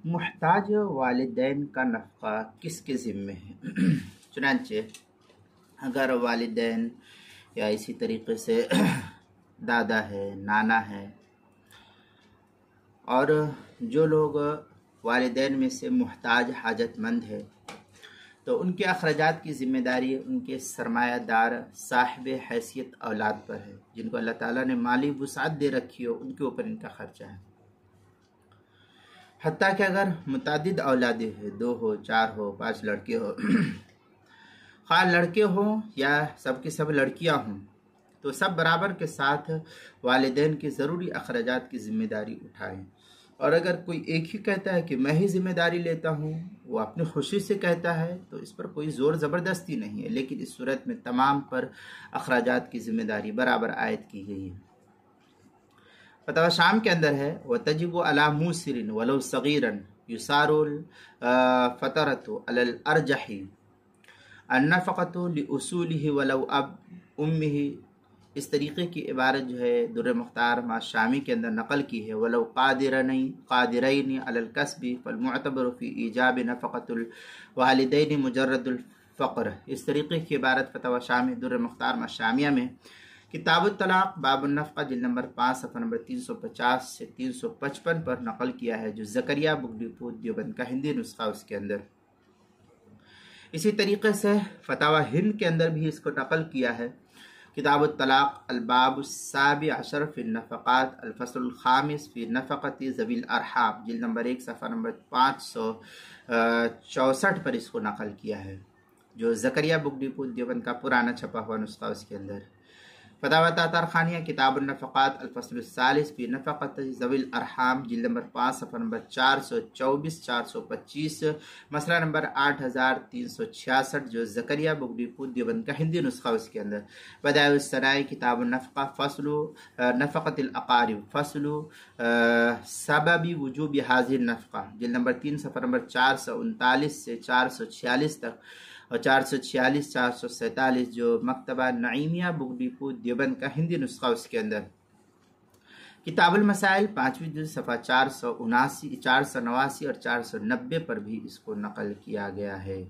محتاج والدین کا نفقہ کس کے ذمے ہے؟ چنانچہ اگر والدین یا اسی طریقے سے دادا ہے، نانا ہے، اور جو لوگ والدین میں سے محتاج حاجت مند ہے، تو ان کے اخراجات کی ذمہ داری ان کے سرمایہ دار صاحب حیثیت اولاد پر ہے، جن کو اللہ تعالیٰ نے مالی وسعت دے رکھی ہو، ان کے اوپر ان کا خرچہ ہے۔ حتیٰ کہ اگر متعدد اولادیں ہیں، 2 ہو، 4 ہو، 5 لڑکے ہو، خواہ لڑکے ہوں یا سب کے سب لڑکیاں ہوں، تو سب برابر کے ساتھ والدین کے ضروری اخراجات کی ذمہ داری اٹھائیں۔ اور اگر کوئی ایک ہی کہتا ہے کہ میں ہی ذمہ داری لیتا ہوں، وہ اپنی خوشی سے کہتا ہے، تو اس پر کوئی زور زبردستی نہیں ہے، لیکن اس صورت میں تمام پر اخراجات کی ذمہ داری برابر عائد کی گئی ہے۔ فتاوی شام کے اندر ہے وَتَجِبُ عَلَى مُوسِرٍ وَلَوْ صَغِيرًا يُسَارُ الْفَتَرَةُ عَلَى الْأَرْجَحِ النَّفَقَةُ لِأُصُولِهِ وَلَوْ أُمِّهِ۔ اس طریقے کی عبارت جو ہے در مختار ما شامی کے اندر نقل کی ہے، وَلَوْ قَادِرَيْنِ عَلَى الْكَسْبِ فَالْمُعْتَبَرُ فِي إِيجَابِ نَفَقَةُ الْوَالِدَيْنِ مُجَرَّدُ الْفَقْرِ۔ اس طریقے کی عبارت فتاوی شامی در مختار ما شامیہ میں کتاب الطلاق باب النفقہ جلد نمبر 5 صفحہ نمبر 350 سے 355 پر نقل کیا ہے، جو زکریا بک ڈپو دیوبند کا ہندی نسخہ اس کے اندر۔ اسی طریقے سے فتاوی ہند کے اندر بھی اس کو نقل کیا ہے، کتاب الطلاق الباب السابع عشر فی النفقات الفصل الخامس فی نفقۃ ذوی الارحام جلد نمبر 1 صفحہ نمبر 564 پر اس کو نقل کیا ہے، جو زکریا بک ڈپو دیوبند کا پرانا چھپا ہوا نسخہ اس کے اندر۔ فتاوی تاتارخانیہ کتاب النفقات الفصل الثالث فی نفقۃ ذوی الارحام جلد نمبر 5 صفحہ نمبر 424 425 مسئلہ نمبر 8366، جو زکریا بک ڈپو دیوبند کا ہندی نسخہ اس کے اندر۔ بدائع الثناء کتاب النفقہ فصل نفقۃ الاقارب فصل سبب وجوب هذه النفقہ جلد نمبر 3 صفحہ نمبر 439 سے 446 تک، اور 446 447 جو مکتبہ نعیمیہ بک ڈپو دیوبند کا ہندی نسخہ اس کے اندر۔ کتاب المسائل 5ویں جلد صفحہ 479 489 اور 490 پر بھی اس کو نقل کیا گیا ہے۔